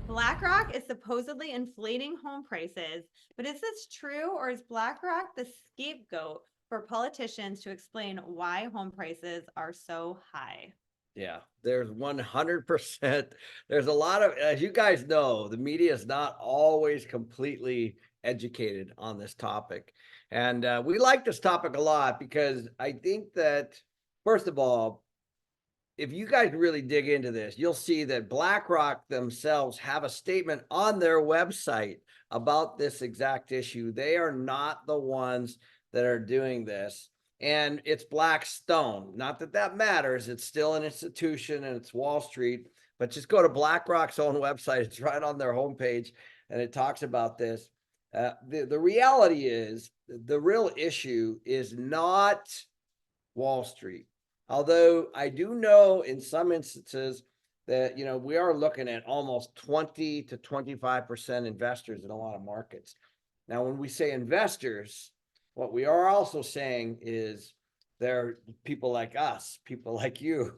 BlackRock is supposedly inflating home prices, but is this true, or is BlackRock the scapegoat for politicians to explain why home prices are so high? Yeah, there's 100%. There's a lot of, as you guys know, the media is not always completely educated on this topic. And we like this topic a lot because I think that, first of all, if you guys really dig into this, you'll see that BlackRock themselves have a statement on their website about this exact issue. They are not the ones that are doing this. And it's Blackstone. Not that that matters. It's still an institution and it's Wall Street. But just go to BlackRock's own website. It's right on their homepage and it talks about this. The reality is, the real issue is not Wall Street. Although I do know in some instances that, we are looking at almost 20 to 25% investors in a lot of markets. Now, when we say investors, what we are also saying is there are people like us, people like you,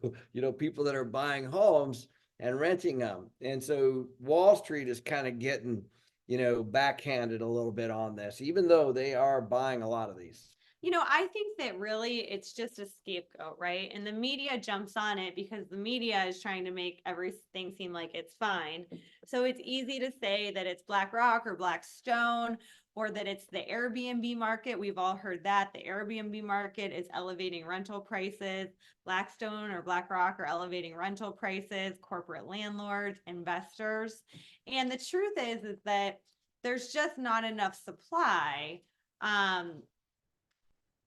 people that are buying homes and renting them. And so Wall Street is kind of getting, backhanded a little bit on this, even though they are buying a lot of these. I think that really it's just a scapegoat, right? And the media jumps on it because the media is trying to make everything seem like it's fine. So it's easy to say that it's BlackRock or Blackstone, or that it's the Airbnb market. We've all heard that the Airbnb market is elevating rental prices. Blackstone or BlackRock are elevating rental prices, corporate landlords, investors. And the truth is that there's just not enough supply.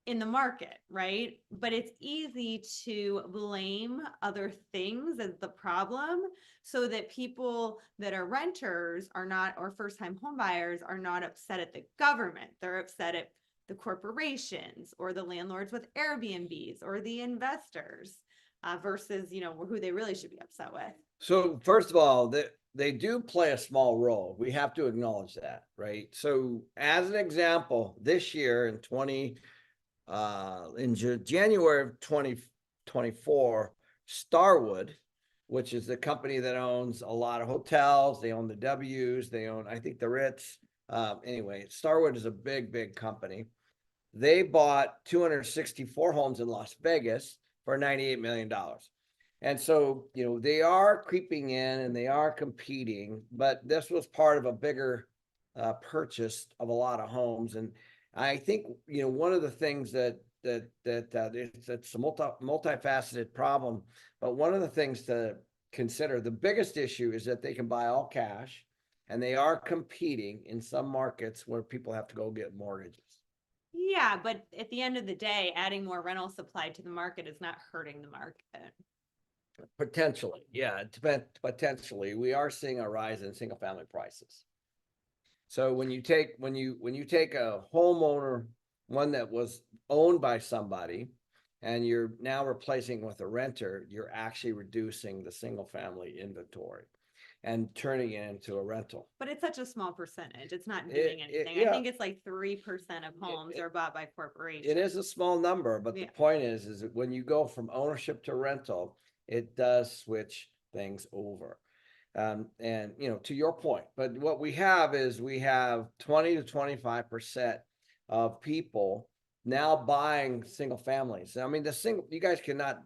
In the market, right? But it's easy to blame other things as the problem, so that people that are renters are not, or first time home buyers are not upset at the government. They're upset at the corporations or the landlords with Airbnbs or the investors, versus, who they really should be upset with. So first of all, they do play a small role. We have to acknowledge that, right? So as an example, this year in January of 2024, Starwood, which is the company that owns a lot of hotels, they own the W's, they own, I think, the Ritz. Anyway, Starwood is a big, big company. They bought 264 homes in Las Vegas for $98 million. And so, they are creeping in and they are competing, but this was part of a bigger purchase of a lot of homes. And I think, one of the things it's a multifaceted problem, but one of the things to consider, the biggest issue is that they can buy all cash and they are competing in some markets where people have to go get mortgages. Yeah, but at the end of the day, adding more rental supply to the market is not hurting the market. Potentially, yeah, potentially. We are seeing a rise in single family prices. So when you take a homeowner, one that was owned by somebody, and you're now replacing with a renter, you're actually reducing the single family inventory and turning it into a rental. But it's such a small percentage. It's not doing anything. Yeah, I think it's like 3% of homes are bought by corporations. it is a small number, but the point is that when you go from ownership to rental, it does switch things over. And to your point, but what we have is we have 20 to 25% of people now buying single families. I mean, you guys cannot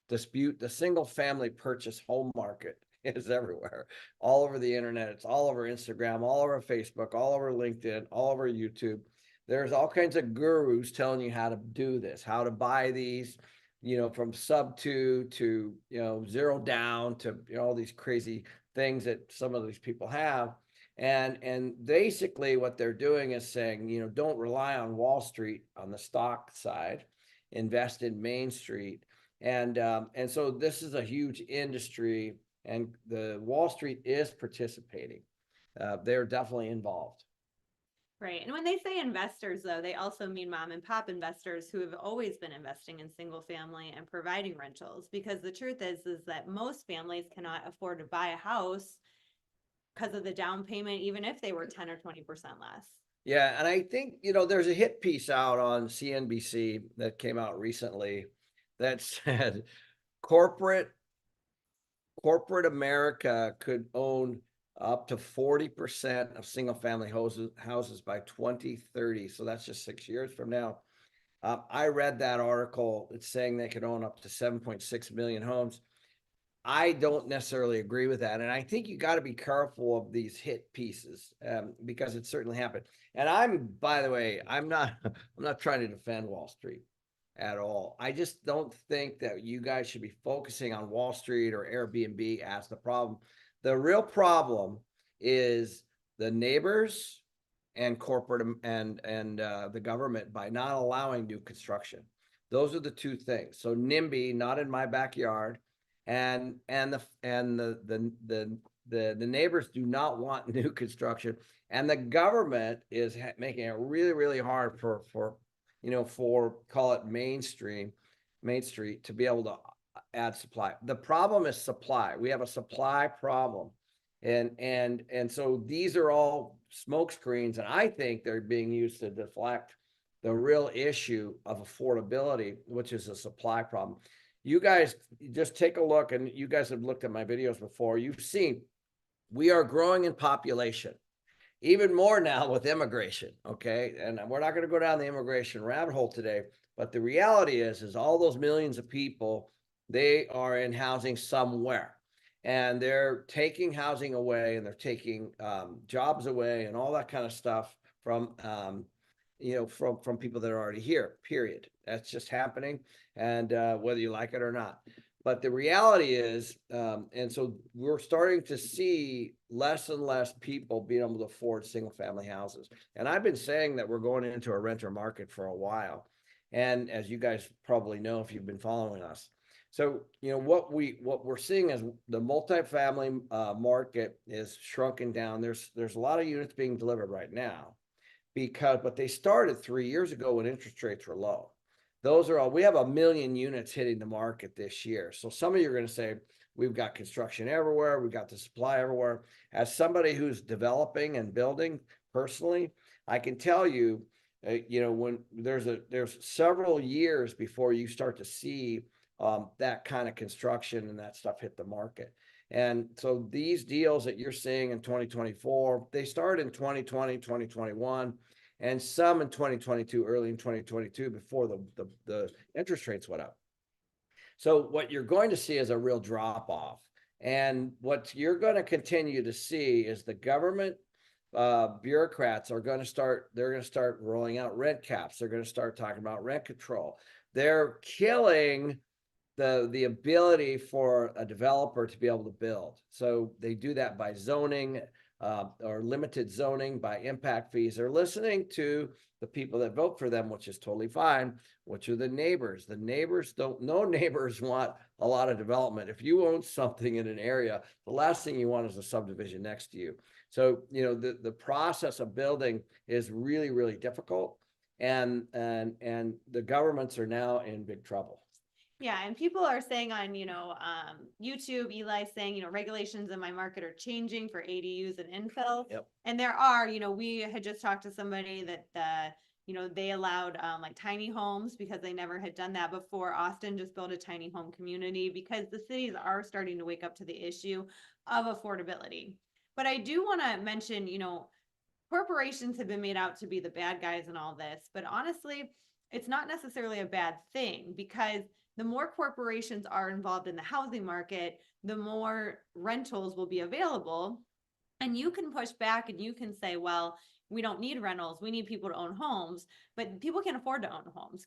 dispute the single family purchase home market is everywhere, all over the internet. It's all over Instagram, all over Facebook, all over LinkedIn, all over YouTube. There's all kinds of gurus telling you how to do this, how to buy these, from sub two to, zero down to, all these crazy things that some of these people have. And basically what they're doing is saying, don't rely on Wall Street on the stock side, invest in Main Street. And so this is a huge industry, and the Wall Street is participating. They're definitely involved. Right. And when they say investors, though, they also mean mom and pop investors who have always been investing in single family and providing rentals. Because the truth is that most families cannot afford to buy a house because of the down payment, even if they were 10 or 20% less. Yeah. And I think, there's a hit piece out on CNBC that came out recently that said corporate America could own up to 40% of single family houses by 2030. So that's just 6 years from now. I read that article. It's saying they could own up to 7.6 million homes. I don't necessarily agree with that. And I think you got to be careful of these hit pieces because it certainly happened. And by the way, I'm not trying to defend Wall Street at all. I just don't think that you guys should be focusing on Wall Street or Airbnb as the problem. The real problem is the neighbors and corporate and the government by not allowing new construction. Those are the two things. So NIMBY, not in my backyard, and the neighbors do not want new construction, and the government is making it really, really hard for call it Main Street to be able to add supply. The problem is supply. We have a supply problem. And so these are all smoke screens, and I think they're being used to deflect the real issue of affordability, which is a supply problem. You guys just take a look, and you guys have looked at my videos before. You've seen we are growing in population, even more now with immigration. Okay. And we're not going to go down the immigration rabbit hole today, but the reality is all those millions of people, they are in housing somewhere, and they're taking housing away, and they're taking jobs away and all that kind of stuff from from people that are already here, period. That's just happening. And whether you like it or not. But the reality is, and so we're starting to see less and less people being able to afford single family houses. And I've been saying that we're going into a renter market for a while. And as you guys probably know, if you've been following us. So, what we're seeing is the multifamily market is shrunken down. There's a lot of units being delivered right now but they started 3 years ago when interest rates were low. We have 1 million units hitting the market this year. So some of you are going to say, we've got construction everywhere. We've got the supply everywhere. As somebody who's developing and building personally, I can tell you, when there's several years before you start to see that kind of construction and that stuff hit the market. And so these deals that you're seeing in 2024, they started in 2020, 2021. And some in 2022, early in 2022, before the interest rates went up. So what you're going to see is a real drop off. And what you're going to continue to see is the government bureaucrats they're going to start rolling out rent caps. They're going to start talking about rent control. They're killing the ability for a developer to be able to build. So they do that by zoning, or limited zoning, by impact fees. They're listening to the people that vote for them, which is totally fine, which are the neighbors. No neighbors want a lot of development. If you own something in an area, the last thing you want is a subdivision next to you. So, the process of building is really, really difficult. And the governments are now in big trouble. Yeah, and people are saying on, YouTube, Eli's saying, regulations in my market are changing for ADUs and infill. Yep. And there are, we had just talked to somebody that they allowed like tiny homes because they never had done that before. Austin just built a tiny home community because the cities are starting to wake up to the issue of affordability. But I do want to mention, corporations have been made out to be the bad guys in all this, but honestly, it's not necessarily a bad thing, because the more corporations are involved in the housing market, the more rentals will be available. And you can push back and you can say, well, we don't need rentals. We need people to own homes, but people can't afford to own homes.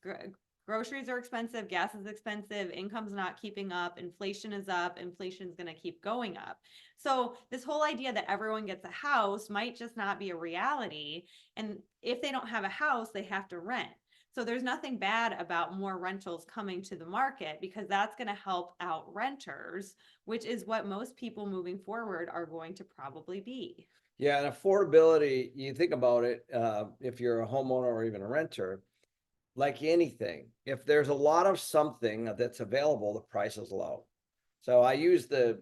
Groceries are expensive. Gas is expensive. Income's not keeping up. Inflation is up. Inflation's going to keep going up. So this whole idea that everyone gets a house might just not be a reality. And if they don't have a house, they have to rent. So there's nothing bad about more rentals coming to the market, because that's going to help out renters, which is what most people moving forward are going to probably be. Yeah, and affordability, you think about it, if you're a homeowner or even a renter, like anything, if there's a lot of something that's available, the price is low. So I use the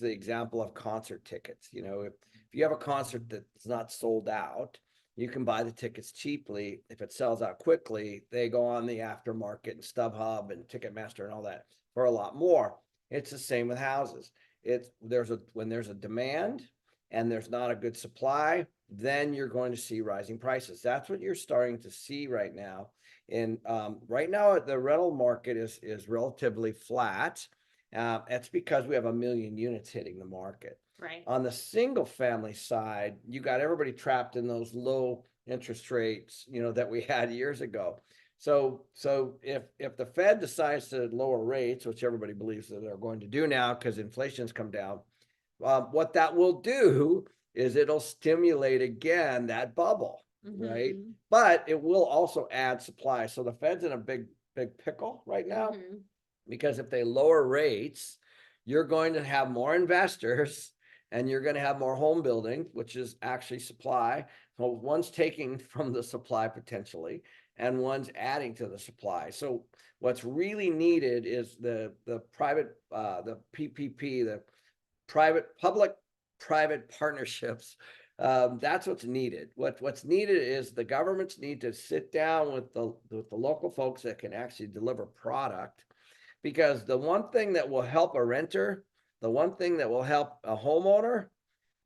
example of concert tickets. If you have a concert that's not sold out, you can buy the tickets cheaply. If it sells out quickly, they go on the aftermarket and StubHub and Ticketmaster and all that for a lot more. It's the same with houses. When there's a demand and there's not a good supply, then you're going to see rising prices. That's what you're starting to see right now. And right now, the rental market is relatively flat. That's because we have 1 million units hitting the market. Right. On the single family side, you got everybody trapped in those low interest rates, that we had years ago. So if the Fed decides to lower rates, which everybody believes that they're going to do now because inflation's come down, what that will do is it'll stimulate again that bubble, right? Mhm. But it will also add supply. So the Fed's in a big pickle right now, Mhm. because if they lower rates, you're going to have more investors and you're going to have more home building, which is actually supply. So one's taking from the supply potentially, and one's adding to the supply. So what's really needed is the private, the PPP, the public-private partnerships. That's what's needed. What's needed is the governments need to sit down with the local folks that can actually deliver product, because the one thing that will help a renter, the one thing that will help a homeowner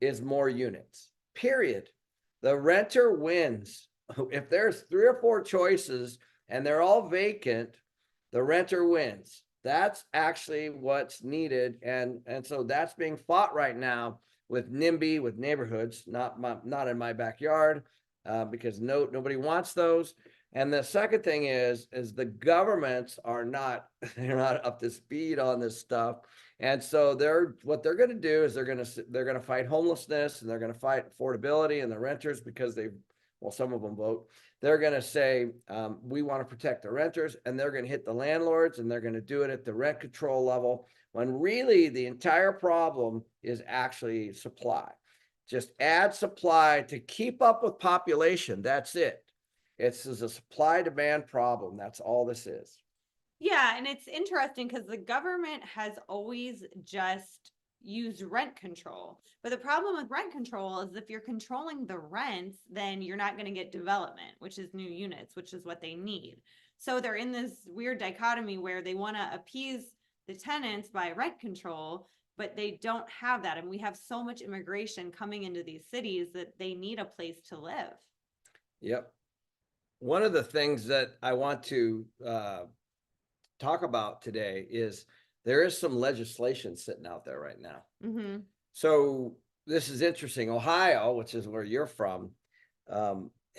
is more units, period. The renter wins. If there's 3 or 4 choices and they're all vacant, the renter wins. That's actually what's needed. And so that's being fought right now with NIMBY, with neighborhoods, not in my backyard, because nobody wants those. And the second thing is the governments are not, they're not up to speed on this stuff. And so what they're going to do is they're going to fight homelessness, and they're going to fight affordability and the renters, because some of them vote. They're going to say, we want to protect the renters, and they're going to hit the landlords, and they're going to do it at the rent control level, when really the entire problem is actually supply. Just add supply to keep up with population. That's it. It's a supply demand problem. That's all this is. Yeah, and it's interesting because the government has always just used rent control. But the problem with rent control is if you're controlling the rents, then you're not going to get development, which is new units, which is what they need. So they're in this weird dichotomy where they want to appease the tenants by rent control, but they don't have that. And we have so much immigration coming into these cities that they need a place to live. Yep. One of the things that I want to talk about today is there is some legislation sitting out there right now. Mm-hmm. So this is interesting. Ohio, which is where you're from,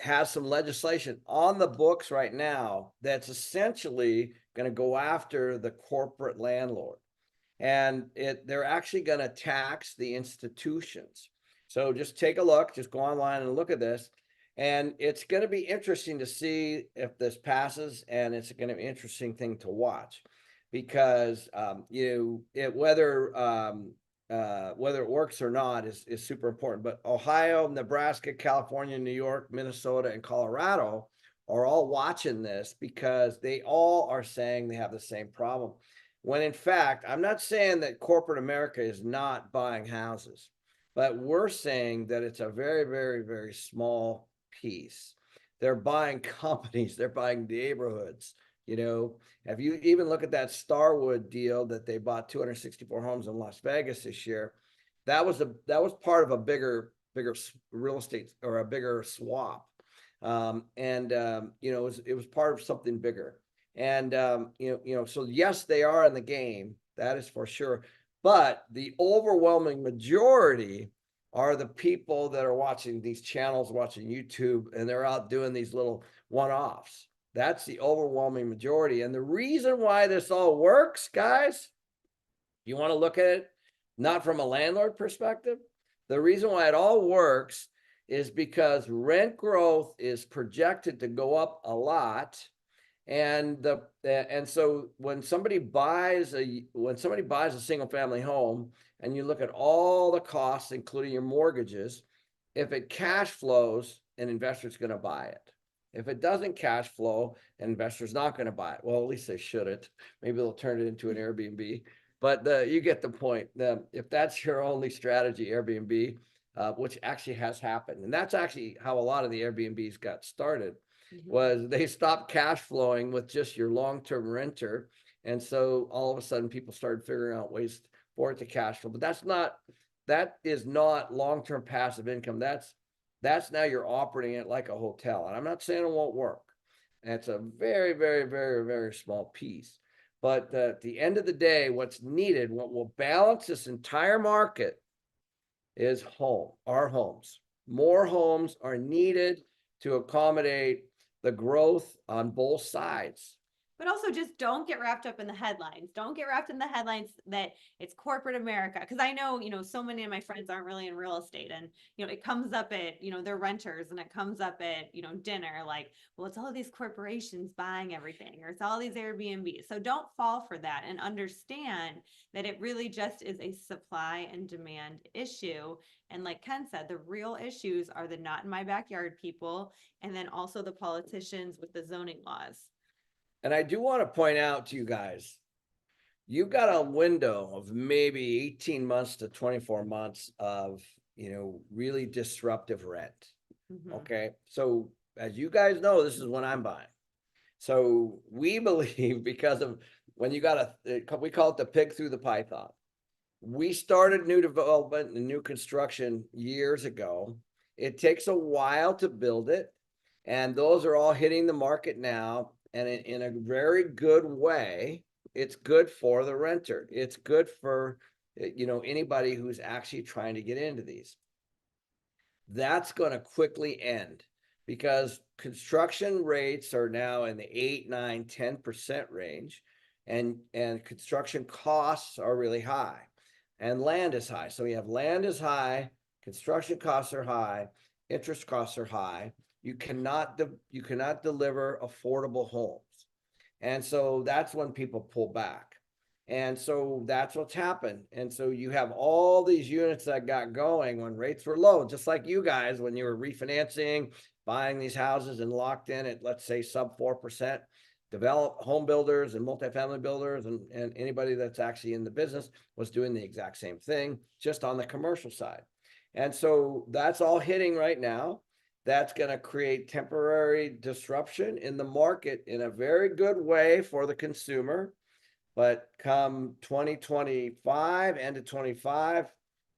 has some legislation on the books right now that's essentially going to go after the corporate landlord. And they're actually going to tax the institutions. So just take a look, just go online and look at this. And it's going to be interesting to see if this passes, and it's going to be an interesting thing to watch, because whether it works or not is super important. But Ohio, Nebraska, California, New York, Minnesota, and Colorado are all watching this, because they all are saying they have the same problem. When in fact, I'm not saying that corporate America is not buying houses, but we're saying that it's a very, very, very small piece. They're buying companies, they're buying neighborhoods. If you even look at that Starwood deal that they bought 264 homes in Las Vegas this year, that was part of a bigger real estate, or a bigger swap. It was part of something bigger. And so yes, they are in the game, that is for sure. But the overwhelming majority are the people that are watching these channels, watching YouTube, and they're out doing these little one-offs. That's the overwhelming majority. And the reason why this all works, guys, you want to look at it not from a landlord perspective. The reason why it all works is because rent growth is projected to go up a lot. And so when somebody buys a single family home, and you look at all the costs, including your mortgages, if it cash flows, an investor's going to buy it. If it doesn't cash flow, an investor's not going to buy it. Well, at least they shouldn't. Maybe they'll turn it into an Airbnb. But you get the point. If that's your only strategy, Airbnb, which actually has happened, and that's actually how a lot of the Airbnbs got started. Was they stopped cash flowing with just your long-term renter. And so all of a sudden people started figuring out ways for it to cash flow. But that's that is not long-term passive income. That's now you're operating it like a hotel. And I'm not saying it won't work. And it's a very, very, very, very small piece. But at the end of the day, what's needed, what will balance this entire market is our homes. More homes are needed to accommodate the growth on both sides. But also just don't get wrapped up in the headlines. Don't get wrapped in the headlines that it's corporate America. Because I know, so many of my friends aren't really in real estate. And, it comes up at, they're renters and it comes up at, dinner. Like, well, it's all these corporations buying everything or it's all these Airbnbs. So don't fall for that and understand that it really just is a supply and demand issue. And like Ken said, the real issues are the not in my backyard people. And then also the politicians with the zoning laws. And I do want to point out to you guys, you've got a window of maybe 18 months to 24 months of, really disruptive rent. Mhm. Okay. So as you guys know, this is when I'm buying. So we believe because of when you got we call it the pig through the python. We started new development and new construction years ago. It takes a while to build it. And those are all hitting the market now. And in a very good way, it's good for the renter. It's good for, anybody who's actually trying to get into these. That's going to quickly end because construction rates are now in the 8, 9, 10% range. And construction costs are really high and land is high. So we have land is high, construction costs are high, interest costs are high. You cannot deliver affordable homes. And so that's when people pull back. And so that's what's happened. And so you have all these units that got going when rates were low, just like you guys, when you were refinancing, buying these houses and locked in at, let's say, sub 4%. Develop home builders and multifamily builders and anybody that's actually in the business was doing the exact same thing, just on the commercial side. And so that's all hitting right now. That's going to create temporary disruption in the market in a very good way for the consumer. But come 2025, end of 25,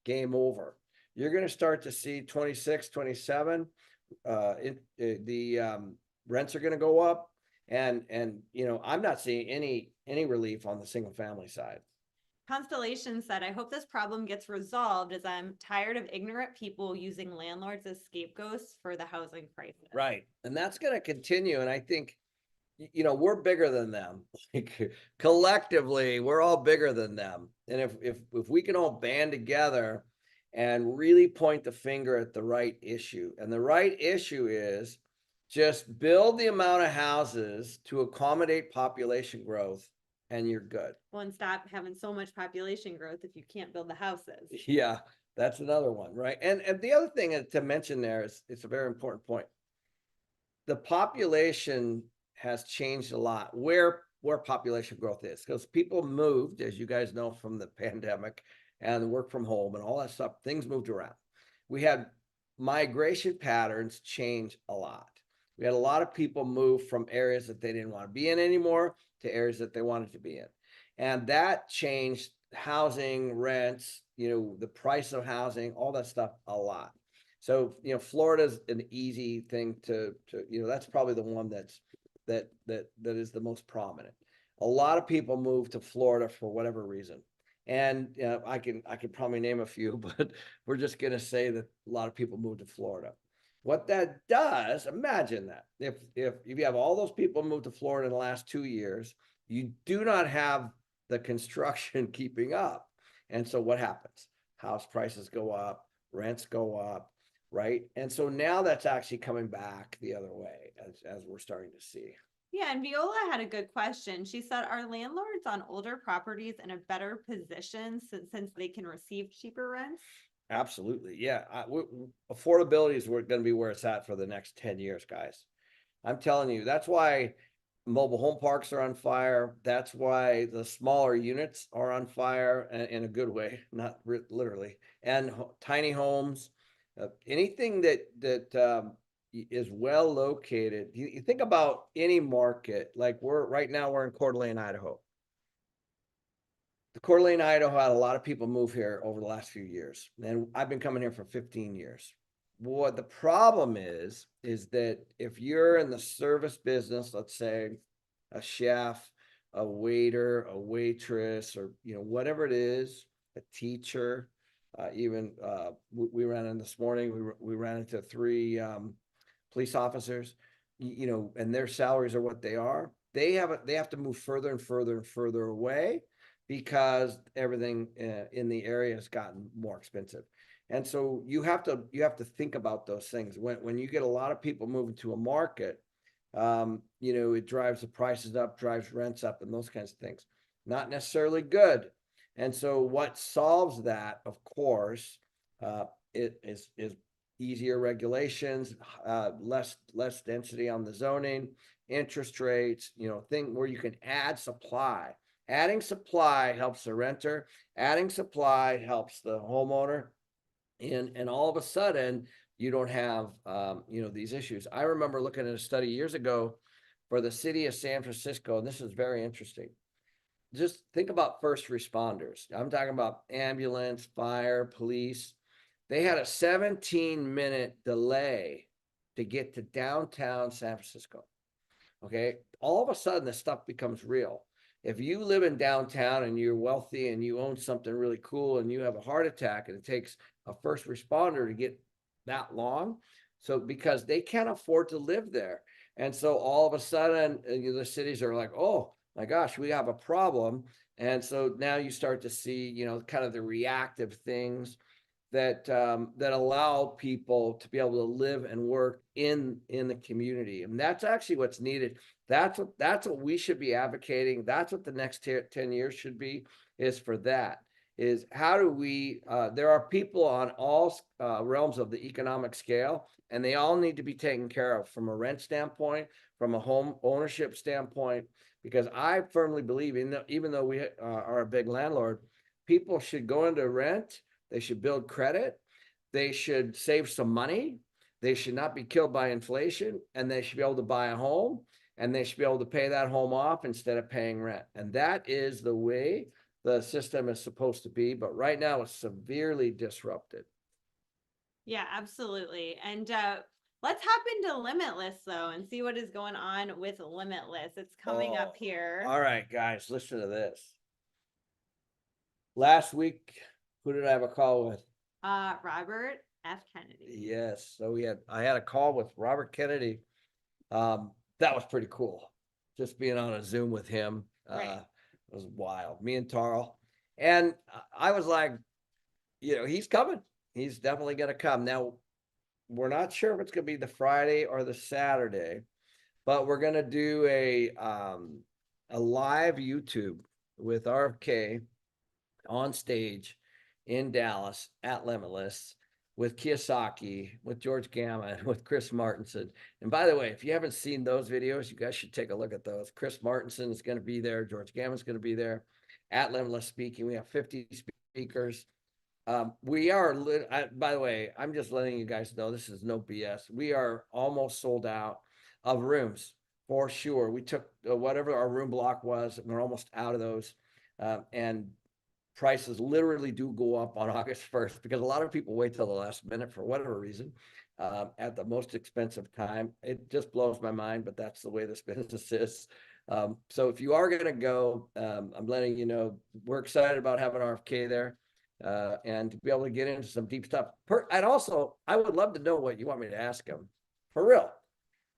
game over. You're going to start to see 26, 27, the rents are going to go up. And I'm not seeing any relief on the single family side. Constellation said, I hope this problem gets resolved as I'm tired of ignorant people using landlords as scapegoats for the housing crisis. Right. And that's going to continue. And I think, we're bigger than them. Like, collectively, we're all bigger than them. And if we can all band together and really point the finger at the right issue, and the right issue is just build the amount of houses to accommodate population growth and you're good. Well, and stop having so much population growth if you can't build the houses. Yeah, that's another one, right? And the other thing to mention there is, it's a very important point. The population has changed a lot where population growth is, because people moved, as you guys know, from the pandemic and work from home and all that stuff. Things moved around. We had migration patterns change a lot. We had a lot of people move from areas that they didn't want to be in anymore to areas that they wanted to be in. And that changed housing, rents, the price of housing, all that stuff a lot. So, Florida's an easy thing to that's probably the one that is the most prominent. A lot of people move to Florida for whatever reason. And I can probably name a few, but we're just going to say that a lot of people move to Florida. What that does, imagine that if you have all those people move to Florida in the last 2 years, you do not have the construction keeping up. And so what happens? House prices go up, rents go up, right? And so now that's actually coming back the other way as we're starting to see. Yeah, and Viola had a good question. She said, are landlords on older properties in a better position since they can receive cheaper rents? Absolutely. Yeah. Affordability is going to be where it's at for the next 10 years, guys. I'm telling you, that's why mobile home parks are on fire. That's why the smaller units are on fire in a good way, not literally, and tiny homes, anything that is well located. You think about any market, like right now we're in Coeur d'Alene, Idaho. Coeur d'Alene, Idaho had a lot of people move here over the last few years, and I've been coming here for 15 years. What the problem is that if you're in the service business, let's say a chef, a waiter, a waitress, or whatever it is, a teacher, even we ran in this morning. We ran into 3 police officers, and their salaries are what they are. They have to move further and further and further away because everything in the area has gotten more expensive. And so you have to think about those things when you get a lot of people moving to a market. It drives the prices up, drives rents up, and those kinds of things. Not necessarily good. And so what solves that, of course, it is easier regulations, less density on the zoning, interest rates, thing where you can add supply. Adding supply helps the renter, adding supply helps the homeowner, and all of a sudden you don't have these issues. I remember looking at a study years ago for the city of San Francisco, and this is very interesting. Just think about first responders. I'm talking about ambulance, fire, police. They had a 17-minute delay to get to downtown San Francisco. Okay. All of a sudden, this stuff becomes real. If you live in downtown and you're wealthy and you own something really cool and you have a heart attack and it takes a first responder to get that long. So because they can't afford to live there. And so all of a sudden, the cities are like, oh my gosh, we have a problem. And so now you start to see, kind of the reactive things that allow people to be able to live and work in the community. And that's actually what's needed. That's what we should be advocating. That's what the next 10 years should be, is for that. Is how do we, there are people on all realms of the economic scale, and they all need to be taken care of from a rent standpoint, from a home ownership standpoint, because I firmly believe even though we are a big landlord, people should go into rent. They should build credit. They should save some money. They should not be killed by inflation, and they should be able to buy a home, and they should be able to pay that home off instead of paying rent. And that is the way the system is supposed to be. But right now it's severely disrupted. Yeah, absolutely. And let's hop into Limitless though and see what is going on with Limitless. It's coming up here. All right, guys, listen to this. Last week, who did I have a call with? Robert F. Kennedy. Yes. So I had a call with Robert Kennedy. That was pretty cool. Just being on a Zoom with him. Right. It was wild. Me and Tarl. And I was like, he's coming. He's definitely going to come. Now, we're not sure if it's going to be the Friday or the Saturday, but we're going to do a live YouTube with RFK on stage in Dallas at Limitless with Kiyosaki, with George Gammon, with Chris Martenson. And by the way, if you haven't seen those videos, you guys should take a look at those. Chris Martenson is going to be there. George Gammon's going to be there at Limitless speaking. We have 50 speakers. We are, by the way, I'm just letting you guys know, this is no BS. We are almost sold out of rooms for sure. We took whatever our room block was, and we're almost out of those. And prices literally do go up on August 1st because a lot of people wait till the last minute for whatever reason at the most expensive time. It just blows my mind, but that's the way this business is. So if you are going to go, I'm letting you know, we're excited about having RFK there and to be able to get into some deep stuff. And also, I would love to know what you want me to ask him for real,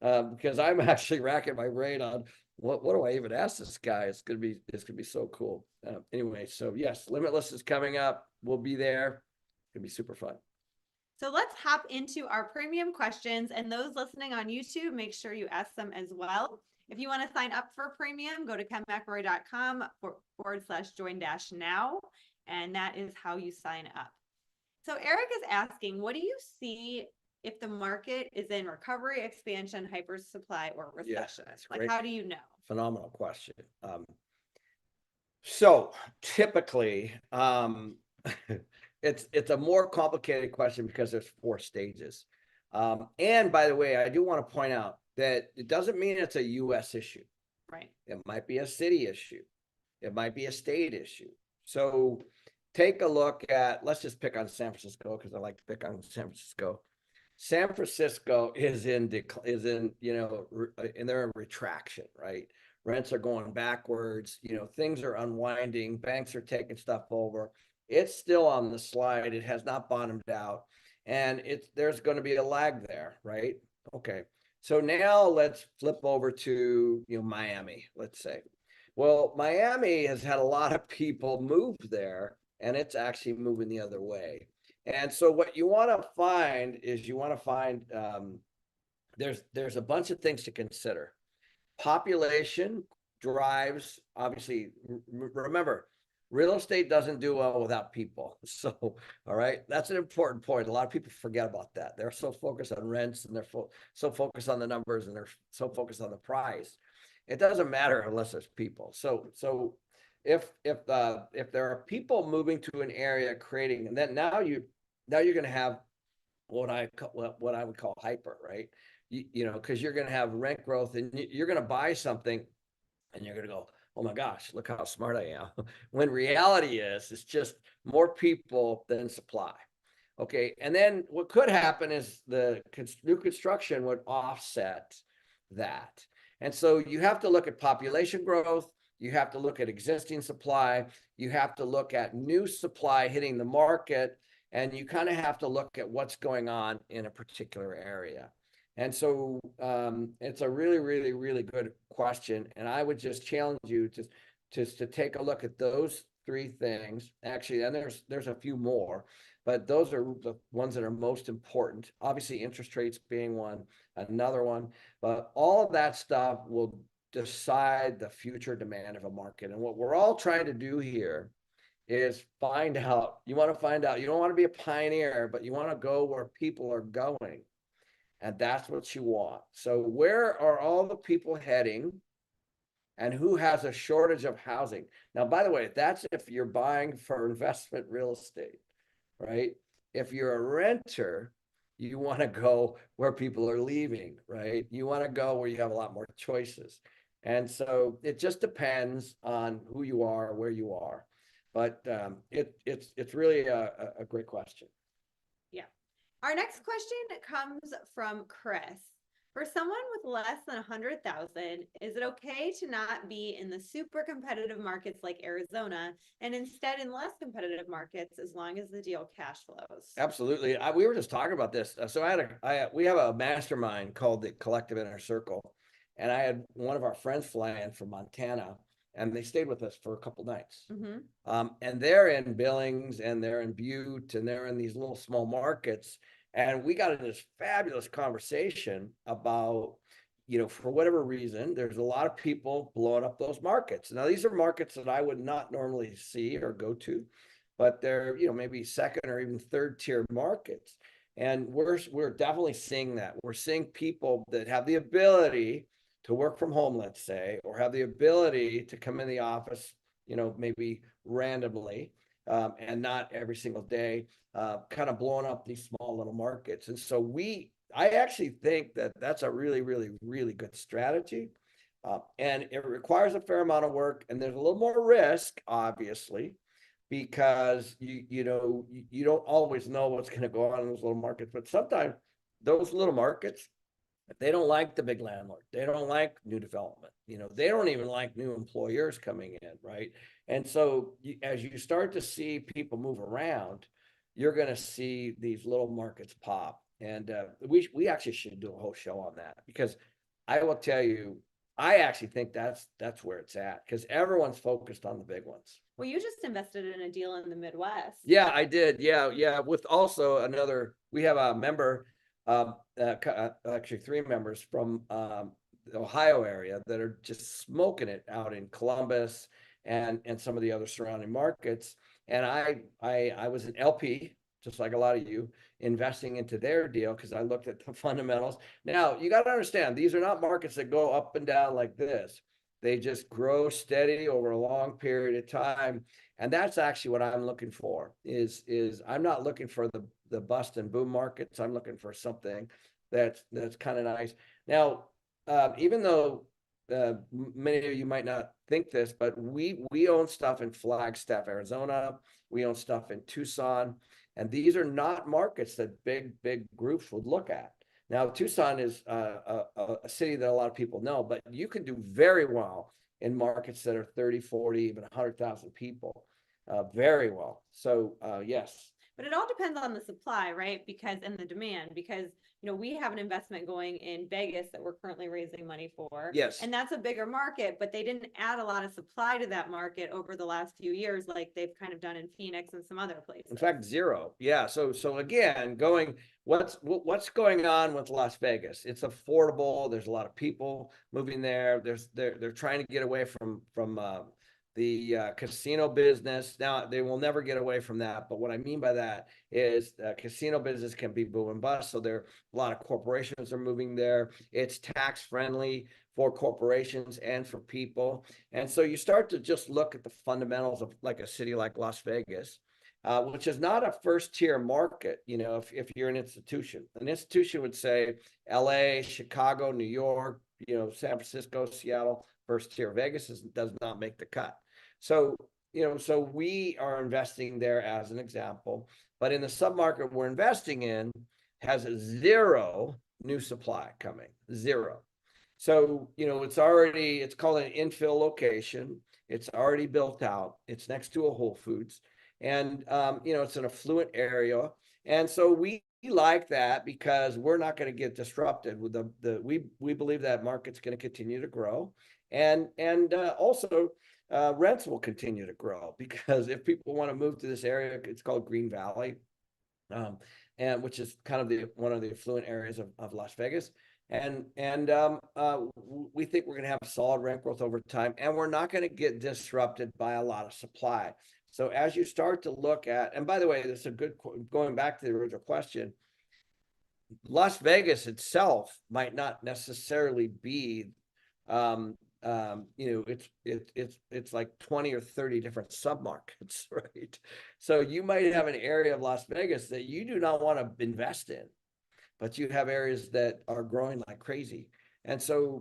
because I'm actually racking my brain on what do I even ask this guy? It's gonna be so cool. Anyway, so yes, Limitless is coming up. We'll be there. It's gonna be super fun. So let's hop into our premium questions, and those listening on YouTube, make sure you ask them as well. If you want to sign up for premium, go to kenmcelroy.com/join-now, and that is how you sign up. So Eric is asking, what do you see if the market is in recovery, expansion, hypersupply, or recession? Yes, that's like, great. how do you know? Phenomenal question. So typically, it's a more complicated question because there's 4 stages. And by the way, I do want to point out that it doesn't mean it's a U.S. issue. Right. It might be a city issue. It might be a state issue. So take a look at, let's just pick on San Francisco because I like to pick on San Francisco. San Francisco is in and they're in retraction, right? Rents are going backwards, things are unwinding, banks are taking stuff over. It's still on the slide. It has not bottomed out. And there's going to be a lag there, right? Okay. So now let's flip over to, Miami, let's say. Well, Miami has had a lot of people move there, and it's actually moving the other way. And so what you want to find is there's a bunch of things to consider. Population drives, obviously, remember, real estate doesn't do well without people. So, all right, that's an important point. A lot of people forget about that. They're so focused on rents and they're so focused on the numbers and they're so focused on the price. It doesn't matter unless there's people. So if there are people moving to an area creating, and then now you're going to have what I would call hyper, right? Because you're going to have rent growth and you're going to buy something and you're going to go, oh my gosh, look how smart I am. When reality is, it's just more people than supply. Okay. And then what could happen is the new construction would offset that. And so you have to look at population growth. You have to look at existing supply. You have to look at new supply hitting the market. And you kind of have to look at what's going on in a particular area. And so it's a really, really, really good question. And I would just challenge you to take a look at those three things. Actually, and there's a few more, but those are the ones that are most important. Obviously, interest rates being another one, but all of that stuff will decide the future demand of a market. And what we're all trying to do here is find out. You want to find out. You don't want to be a pioneer, but you want to go where people are going. And that's what you want. So where are all the people heading and who has a shortage of housing? Now, by the way, that's if you're buying for investment real estate, right? If you're a renter, you want to go where people are leaving, right? You want to go where you have a lot more choices. And so it just depends on who you are, where you are. But it's really a great question. Yeah. Our next question comes from Chris. For someone with less than 100,000, is it okay to not be in the super competitive markets like Arizona and instead in less competitive markets as long as the deal cash flows? Absolutely. We were just talking about this. So we have a mastermind called the Collective Inner Circle, and I had one of our friends fly in from Montana, and they stayed with us for a couple nights. Mm-hmm. And they're in Billings, and they're in Butte, and they're in these little small markets. And we got into this fabulous conversation about, for whatever reason, there's a lot of people blowing up those markets. Now, these are markets that I would not normally see or go to, but they're, maybe second or even third tier markets. And we're definitely seeing that. We're seeing people that have the ability to work from home, let's say, or have the ability to come in the office, maybe randomly, and not every single day, kind of blowing up these small little markets. And so I actually think that that's a really, really, really good strategy. And it requires a fair amount of work, and there's a little more risk, obviously, because you don't always know what's going to go on in those little markets. But sometimes those little markets, they don't like the big landlord. They don't like new development. They don't even like new employers coming in, right? And so as you start to see people move around, you're going to see these little markets pop. And we actually should do a whole show on that, because I will tell you, I actually think that's where it's at, because everyone's focused on the big ones. Well, you just invested in a deal in the Midwest. Yeah, I did. Yeah. With also we have a member, actually 3 members from the Ohio area that are just smoking it out in Columbus and some of the other surrounding markets. And I was an LP, just like a lot of you, investing into their deal because I looked at the fundamentals. Now, you got to understand, these are not markets that go up and down like this. They just grow steady over a long period of time. And that's actually what I'm looking for, is I'm not looking for the bust and boom markets. I'm looking for something that's kind of nice. Now, even though many of you might not think this, but we own stuff in Flagstaff, Arizona. We own stuff in Tucson, and these are not markets that big groups would look at. Now, Tucson is a city that a lot of people know, but you can do very well in markets that are 30, 40, even 100,000 people, very well. So yes. But it all depends on the supply, right? Because and the demand, because we have an investment going in Vegas that we're currently raising money for. Yes. And that's a bigger market, but they didn't add a lot of supply to that market over the last few years, like they've kind of done in Phoenix and some other places. In fact, zero. Yeah. So again, what's going on with Las Vegas? It's affordable. There's a lot of people moving there. They're trying to get away from the casino business. Now, they will never get away from that. But what I mean by that is casino business can be boom and bust. So there a lot of corporations are moving there. It's tax friendly for corporations and for people. And so you start to just look at the fundamentals of like a city like Las Vegas, which is not a first tier market. If you're an institution would say LA, Chicago, New York, San Francisco, Seattle, first tier. Vegas does not make the cut. So we are investing there as an example, but in the submarket we're investing in has zero new supply coming, zero. So, it's called an infill location. It's already built out. It's next to a Whole Foods, and it's an affluent area. And so we like that because we're not going to get disrupted with we believe that market's going to continue to grow, and also rents will continue to grow because if people want to move to this area, it's called Green Valley, and which is kind of one of the affluent areas of Las Vegas. And we think we're going to have solid rent growth over time, and we're not going to get disrupted by a lot of supply. So as you start to look at, and by the way, this is a good, going back to the original question, Las Vegas itself might not necessarily be, it's like 20 or 30 different submarkets, right? So you might have an area of Las Vegas that you do not want to invest in, but you have areas that are growing like crazy. And so,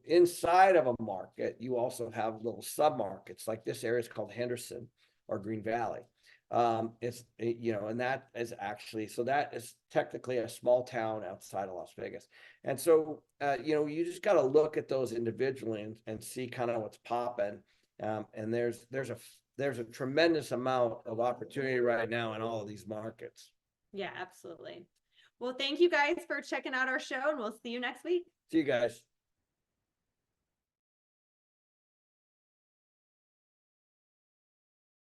inside of a market, you also have little submarkets, like this area is called Henderson or Green Valley. And that is actually, so that is technically a small town outside of Las Vegas. And so, you just got to look at those individually and see kind of what's popping. And there's a tremendous amount of opportunity right now in all of these markets. Yeah, absolutely. Well, thank you guys for checking out our show, and we'll see you next week. See you guys.